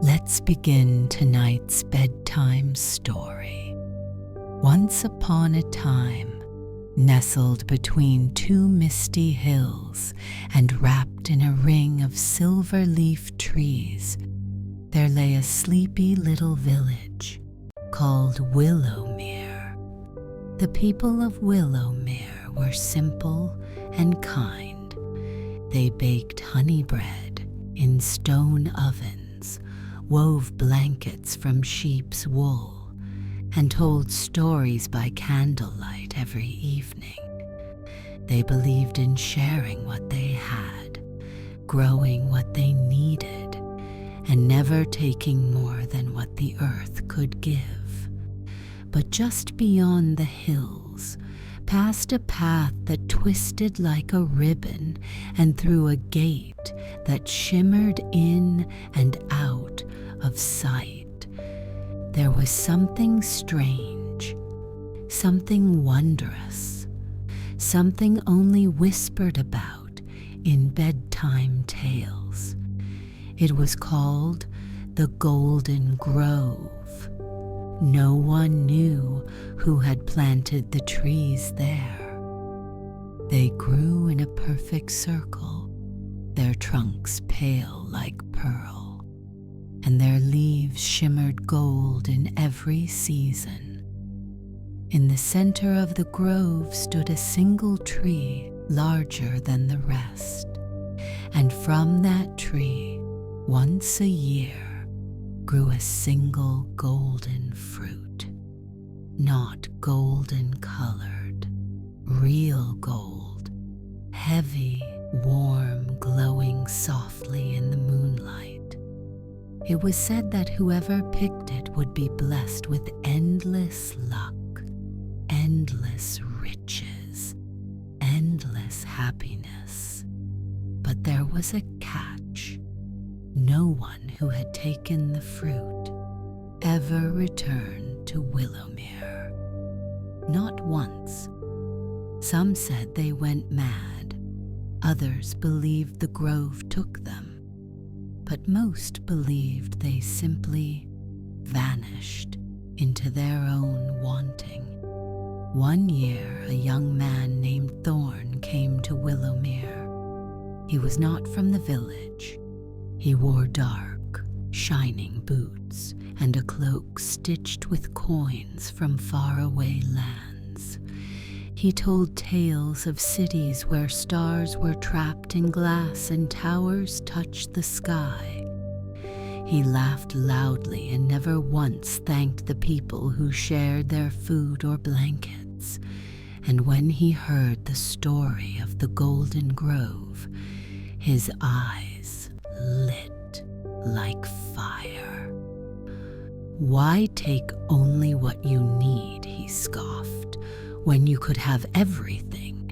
Let's begin tonight's bedtime story. Once upon a time, nestled between two misty hills and wrapped in a ring of silver leaf trees, there lay a sleepy little village called Willowmere. The people of Willowmere were simple and kind. They baked honey bread in stone ovens, wove blankets from sheep's wool, and told stories by candlelight every evening. They believed in sharing what they had, growing what they needed, and never taking more than what the earth could give. But just beyond the hills, past a path that twisted like a ribbon and through a gate that shimmered in and out of sight, there was something strange, something wondrous, something only whispered about in bedtime tales. It was called the Golden Grove. No one knew who had planted the trees there. They grew in a perfect circle, their trunks pale like pearl, and their leaves shimmered gold in every season. In the center of the grove stood a single tree larger than the rest, and from that tree, once a year, grew a single golden fruit. Not golden colored, real gold, heavy, warm, glowing softly in the moonlight. It was said that whoever picked it would be blessed with endless luck, endless riches, endless happiness. But there was a catch. No one who had taken the fruit ever returned to Willowmere. Not once. Some said they went mad. Others believed the grove took them. But most believed they simply vanished into their own wanting. One year, a young man named Thorn came to Willowmere. He was not from the village. He wore dark, shining boots and a cloak stitched with coins from faraway lands. He told tales of cities where stars were trapped in glass and towers touched the sky. He laughed loudly and never once thanked the people who shared their food or blankets. And when he heard the story of the Golden Grove, his eyes lit like fire. "Why take only what you need?" he scoffed, "when you could have everything?"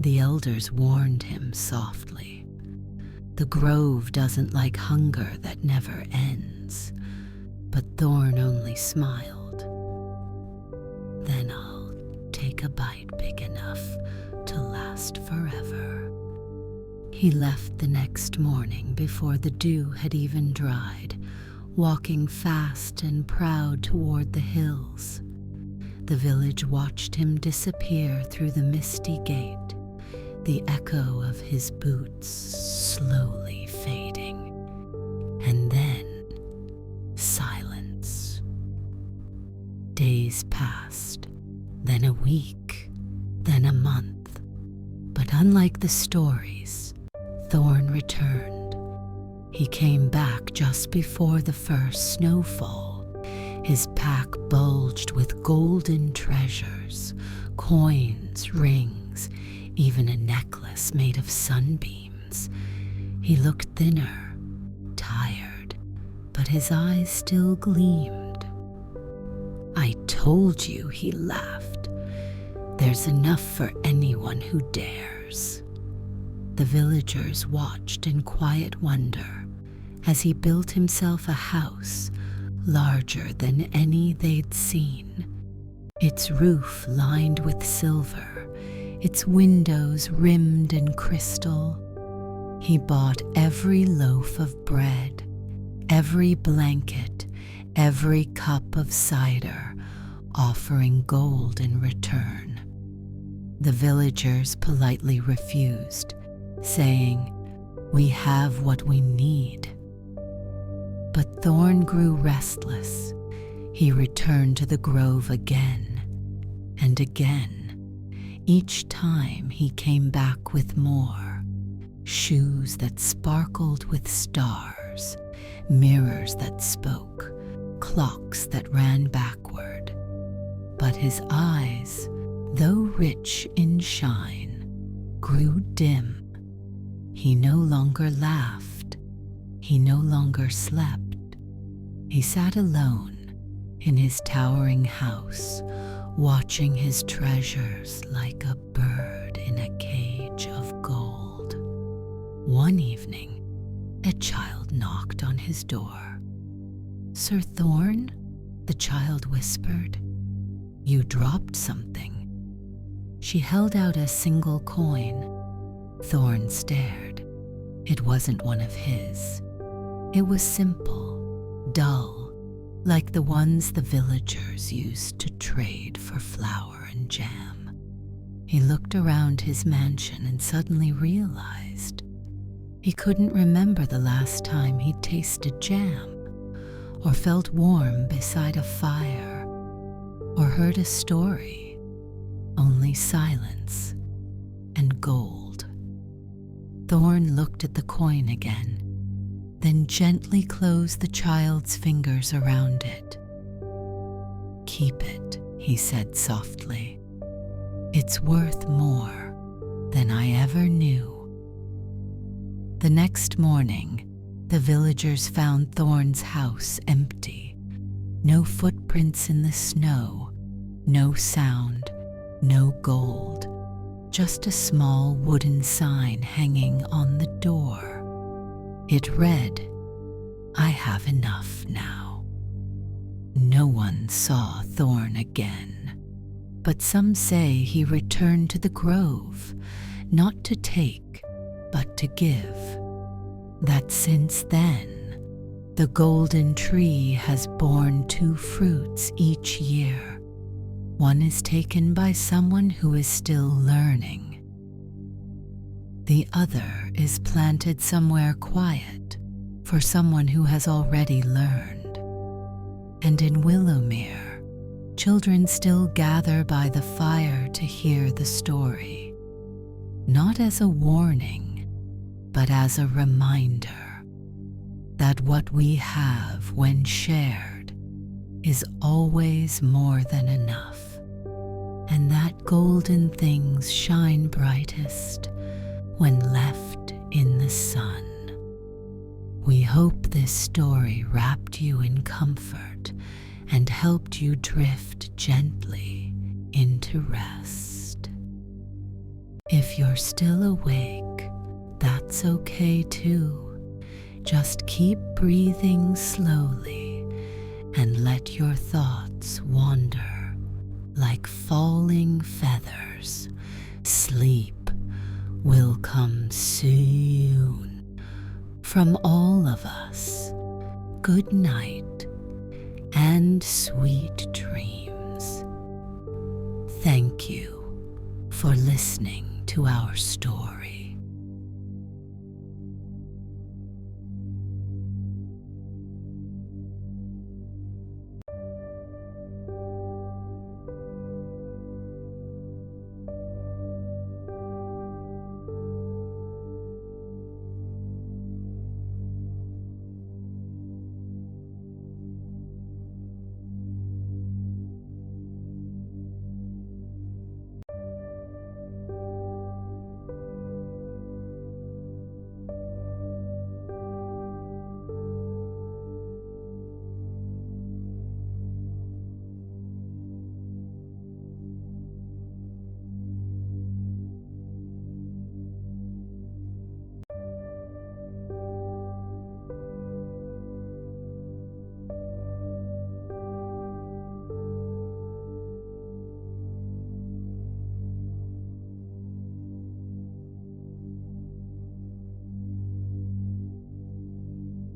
The elders warned him softly. The grove doesn't like hunger that never ends. But Thorn only smiled. "Then I'll take a bite big enough to last forever." He left the next morning before the dew had even dried, walking fast and proud toward the hills. The village watched him disappear through the misty gate, the echo of his boots slowly fading. And then silence. Days passed, then a week, then a month. But unlike the stories, Thorn returned. He came back just before the first snowfall. His pack bulged with golden treasures, coins, rings, even a necklace made of sunbeams. He looked thinner, tired, but his eyes still gleamed. "I told you," he laughed. "There's enough for anyone who dares." The villagers watched in quiet wonder as he built himself a house larger than any they'd seen, its roof lined with silver, its windows rimmed in crystal. He bought every loaf of bread, every blanket, every cup of cider, offering gold in return. The villagers politely refused, saying, "We have what we need." But Thorn grew restless. He returned to the grove again and again. Each time he came back with more: shoes that sparkled with stars, mirrors that spoke, clocks that ran backward. But his eyes, though rich in shine, grew dim. He no longer laughed. He no longer slept. He sat alone in his towering house, watching his treasures like a bird in a cage of gold. One evening, a child knocked on his door. "Sir Thorn," the child whispered, "you dropped something." She held out a single coin. Thorn stared. It wasn't one of his. It was simple, dull, like the ones the villagers used to trade for flour and jam. He looked around his mansion and suddenly realized he couldn't remember the last time he'd tasted jam, or felt warm beside a fire, or heard a story. Only silence and gold. Thorn looked at the coin again, then gently closed the child's fingers around it. "Keep it," he said softly. "It's worth more than I ever knew." The next morning, the villagers found Thorn's house empty. No footprints in the snow, no sound, no gold, just a small wooden sign hanging on the door. It read, "I have enough now." No one saw Thorn again, but some say he returned to the grove, not to take, but to give. That since then, the golden tree has borne 2 fruits each year. One is taken by someone who is still learning. The other is planted somewhere quiet for someone who has already learned. And in Willowmere, children still gather by the fire to hear the story, not as a warning, but as a reminder that what we have when shared is always more than enough, and that golden things shine brightest when left in the sun. We hope this story wrapped you in comfort and helped you drift gently into rest. If you're still awake, that's okay too. Just keep breathing slowly and let your thoughts wander like falling feathers. Sleep will come soon. From all of us, good night and sweet dreams. Thank you for listening to our story.